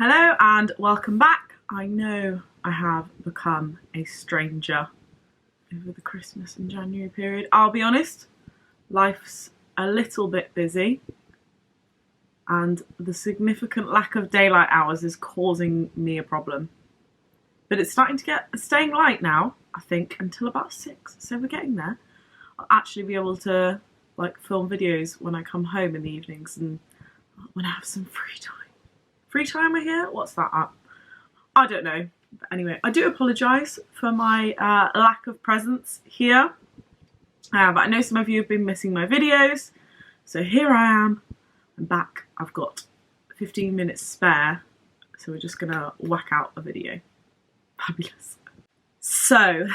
Hello and welcome back. I know I have become a stranger over the Christmas and January period. I'll be honest, life's a little bit busy and the significant lack of daylight hours is causing me a problem. But it's staying light now, I think, until about 6, so we're getting there. I'll actually be able to film videos when I come home in the evenings and when I have some free time. Free time I hear? What's that at? I don't know. But anyway, I do apologise for my lack of presence here. But I know some of you have been missing my videos. So here I am. I'm back. I've got 15 minutes spare. So we're just going to whack out a video. Fabulous. So,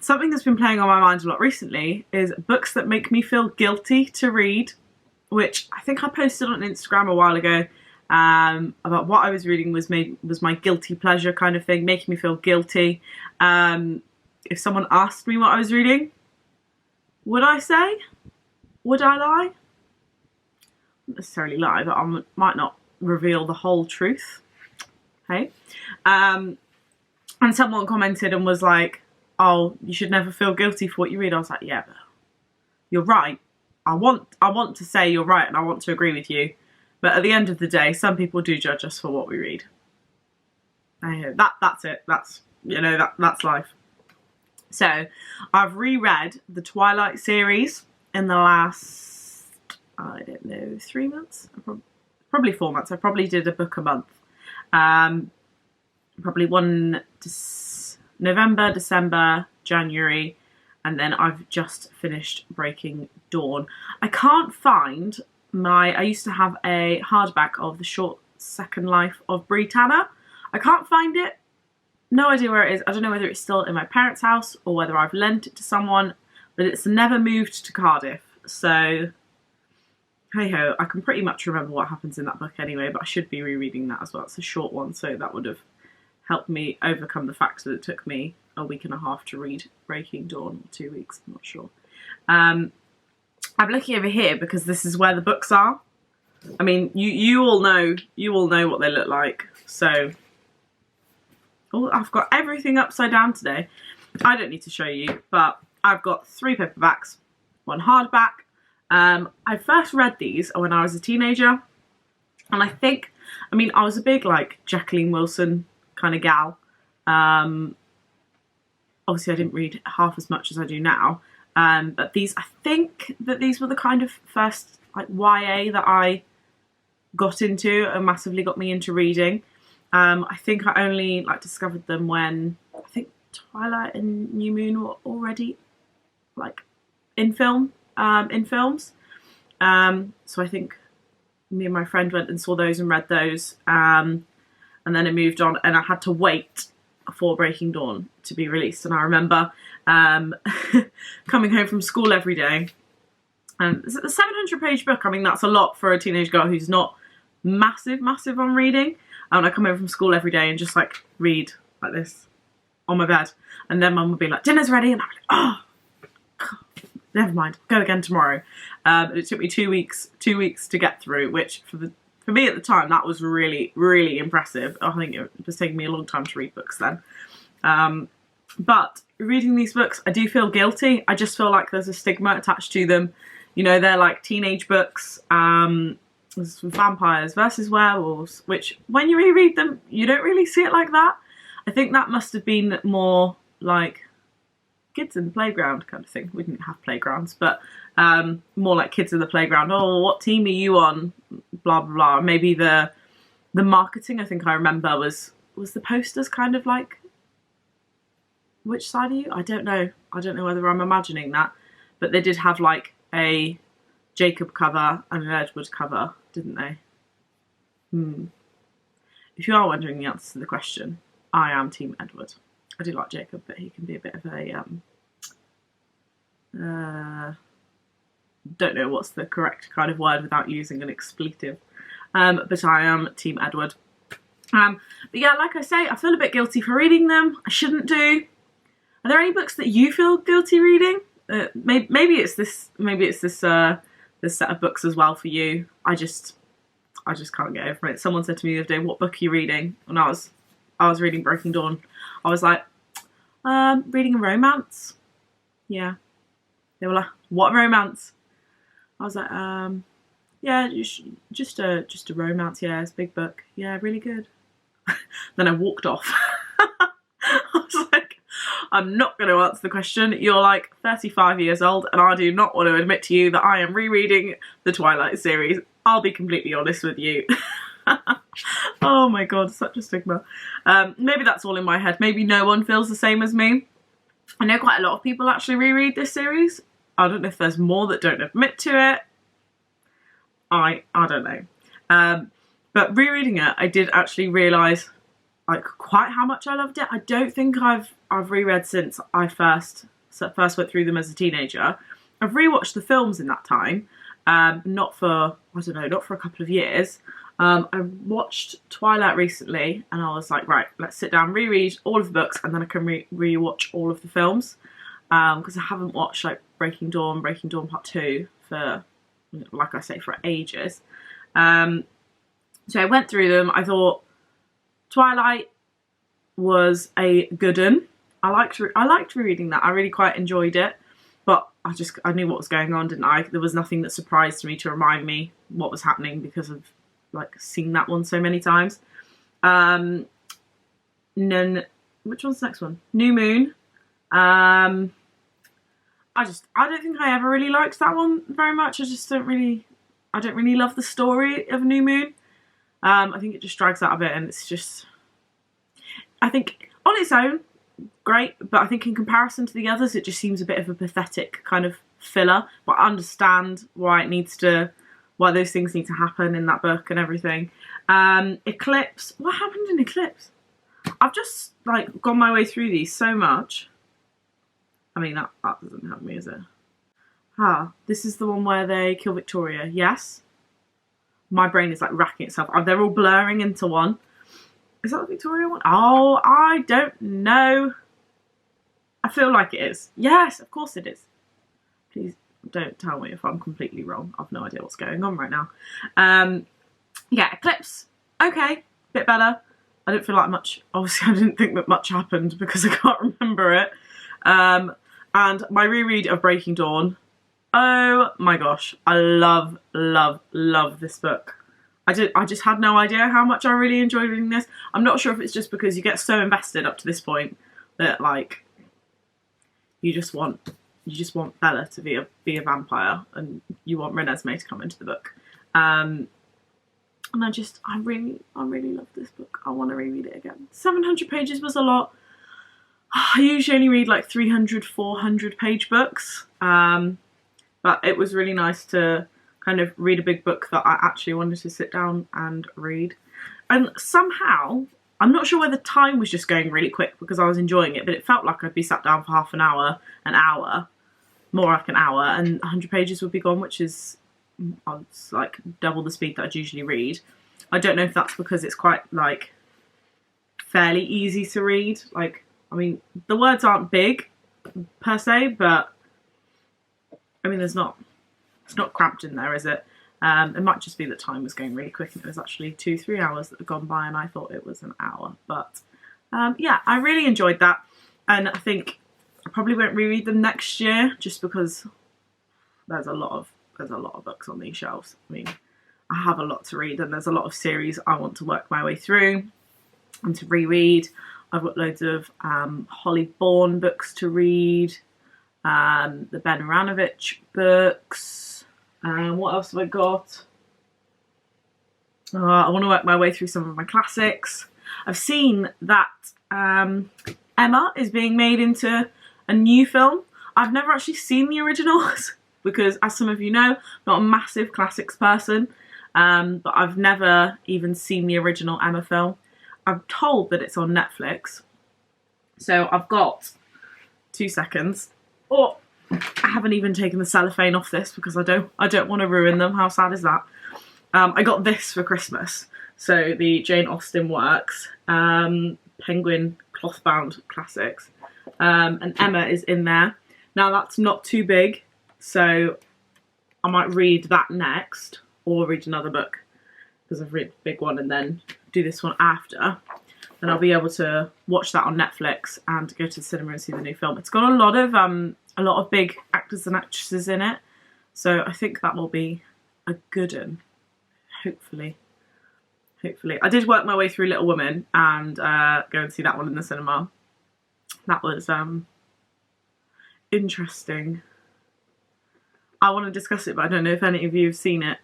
something that's been playing on my mind a lot recently is books that make me feel guilty to read. Which I think I posted on Instagram a while ago. About what I was reading was my guilty pleasure kind of thing, making me feel guilty. If someone asked me what I was reading, would I say? Would I lie? Not necessarily lie, but I might not reveal the whole truth. Hey? And someone commented and was like, oh, you should never feel guilty for what you read. I was like, yeah, but you're right. I want to say you're right and I want to agree with you. But at the end of the day, some people do judge us for what we read. That's it. That's life. So I've reread the Twilight series in the last, I don't know, 3 months? Probably 4 months. I probably did a book a month. Probably one November, December, January, and then I've just finished Breaking Dawn. I can't find I used to have a hardback of The Short Second Life of Britannia. I can't find it. No idea where it is. I don't know whether it's still in my parents' house or whether I've lent it to someone, but it's never moved to Cardiff. So, hey ho, I can pretty much remember what happens in that book anyway, but I should be rereading that as well. It's a short one, so that would have helped me overcome the fact that it took me a week and a half to read Breaking Dawn, or 2 weeks, I'm not sure. I'm looking over here because this is where the books are. I mean, you all know what they look like. So, oh, I've got everything upside down today. I don't need to show you, but I've got 3 paperbacks, 1 hardback. I first read these when I was a teenager, and I was a big Jacqueline Wilson kind of gal. Obviously, I didn't read half as much as I do now. But I think that these were the kind of first YA that I got into and massively got me into reading. I think I only discovered them when I think Twilight and New Moon were already in films. So I think me and my friend went and saw those and read those, and then it moved on, and I had to wait for Breaking Dawn to be released. And I remember coming home from school every day, and it's a 700-page book. I mean, that's a lot for a teenage girl who's not massive on reading. And I come home from school every day and just read like this on my bed, and then Mum would be like, dinner's ready, and I'm like, oh God, never mind, go again tomorrow. It took me 2 weeks to get through, which for me at the time, that was really, really impressive. I think it was taking me a long time to read books then. But reading these books, I do feel guilty. I just feel like there's a stigma attached to them. You know, they're teenage books. There's vampires versus werewolves, which when you reread them, you don't really see it like that. I think that must have been more kids in the playground kind of thing. We didn't have playgrounds, but more like kids in the playground. Oh, what team are you on? Blah blah blah. Maybe the marketing, I think I remember, was the posters kind of which side are you? I don't know whether I'm imagining that, but they did have a Jacob cover and an Edward cover, didn't they? If you are wondering the answer to the question, I am Team Edward. I do like Jacob, but he can be a bit of a don't know what's the correct kind of word without using an expletive. But I am Team Edward. But yeah, like I say, I feel a bit guilty for reading them. I shouldn't do. Are there any books that you feel guilty reading? Maybe it's this set of books as well for you. I I just can't get over it. Someone said to me the other day, what book are you reading? And I was reading Breaking Dawn. I was like, reading a romance. Yeah. They were like, what romance? I was like, yeah, just a romance. Yeah, it's a big book. Yeah, really good. Then I walked off. I was like, I'm not going to answer the question. You're like 35 years old and I do not want to admit to you that I am rereading the Twilight series. I'll be completely honest with you. Oh my god, such a stigma. Maybe that's all in my head. Maybe no one feels the same as me. I know quite a lot of people actually reread this series. I don't know if there's more that don't admit to it. I don't know. But rereading it, I did actually realise like quite how much I loved it. I don't think I've reread since I first went through them as a teenager. I've rewatched the films in that time, not for a couple of years. I watched Twilight recently, and I was like, right, let's sit down, reread all of the books, and then I can rewatch all of the films. Because I haven't watched like Breaking Dawn Part 2 for, like I say, for ages. So I went through them. I thought Twilight was a good one. I liked rereading that. I really quite enjoyed it, but I knew what was going on, didn't I? There was nothing that surprised me to remind me what was happening because of like seeing that one so many times. And then which one's the next one? New Moon. I don't think I ever really liked that one very much. I don't really love the story of New Moon. I think it just drags out a bit, and it's just, I think on its own, great, but I think in comparison to the others, it just seems a bit of a pathetic kind of filler. But I understand why those things need to happen in that book and everything. Eclipse, what happened in Eclipse? I've just like gone my way through these so much. I mean, that doesn't help me, is it? This is the one where they kill Victoria. Yes. My brain is like racking itself. They're all blurring into one. Is that the Victoria one? Oh, I don't know. I feel like it is. Yes, of course it is. Please don't tell me if I'm completely wrong. I've no idea what's going on right now. Yeah, Eclipse. Okay, bit better. I don't feel like much. Obviously, I didn't think that much happened because I can't remember it. And my reread of Breaking Dawn. Oh my gosh, I love this book. I just had no idea how much I really enjoyed reading this. I'm not sure if it's just because you get so invested up to this point that like you just want Bella to be a vampire, and you want Renesmee to come into the book. And I really love this book. I want to reread it again. 700 pages was a lot. I usually only read like 300, 400 page books. But it was really nice to kind of read a big book that I actually wanted to sit down and read. And somehow, I'm not sure whether time was just going really quick because I was enjoying it, but it felt like I'd be sat down for half an hour, more like an hour, and 100 pages would be gone, which is like double the speed that I'd usually read. I don't know if that's because it's quite like fairly easy to read. Like, I mean, the words aren't big per se, but I mean, it's not cramped in there, is it? It might just be that time was going really quick and it was actually 2-3 hours that had gone by and I thought it was an hour. But yeah, I really enjoyed that, and I think I probably won't reread them next year just because there's a lot of books on these shelves. I mean, I have a lot to read and there's a lot of series I want to work my way through and to reread. I've got loads of Holly Bourne books to read. The Ben Aranovich books. What else have I got? I want to work my way through some of my classics. I've seen that Emma is being made into a new film. I've never actually seen the originals because, as some of you know, I'm not a massive classics person, but I've never even seen the original Emma film. I'm told that it's on Netflix. So I've got 2 seconds. Oh, I haven't even taken the cellophane off this because I don't want to ruin them. How sad is that? I got this for Christmas. So the Jane Austen works, Penguin cloth-bound classics, and Emma is in there. Now that's not too big, so I might read that next or read another book. because I've read the big one and then do this one after, then I'll be able to watch that on Netflix and go to the cinema and see the new film. It's got a lot of big actors and actresses in it, so I think that will be a good one. Hopefully. I did work my way through Little Women and go and see that one in the cinema. That was interesting. I want to discuss it, but I don't know if any of you have seen it.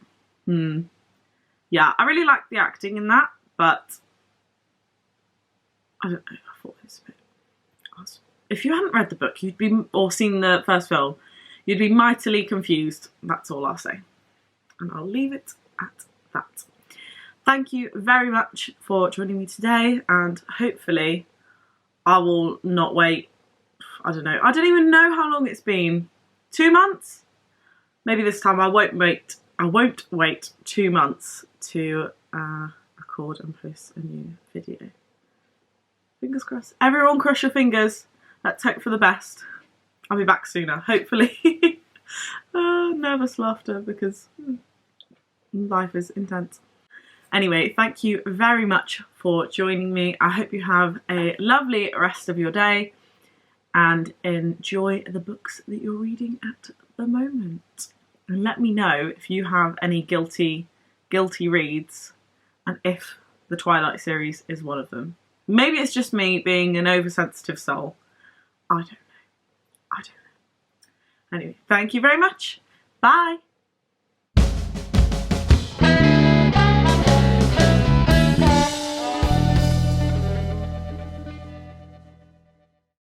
Yeah, I really liked the acting in that, but I don't know, I thought it was a bit... If you hadn't read the book, or seen the first film, you'd be mightily confused. That's all I'll say. And I'll leave it at that. Thank you very much for joining me today, and hopefully I will not wait, I don't know, I don't even know how long it's been. 2 months? Maybe this time I won't wait 2 months to record and post a new video. Fingers crossed. Everyone cross your fingers. Let's hope for the best. I'll be back sooner, hopefully. Nervous laughter because life is intense. Anyway, thank you very much for joining me. I hope you have a lovely rest of your day and enjoy the books that you're reading at the moment. And let me know if you have any guilty reads and if the Twilight series is one of them. Maybe it's just me being an oversensitive soul. I don't know. Anyway, thank you very much. Bye.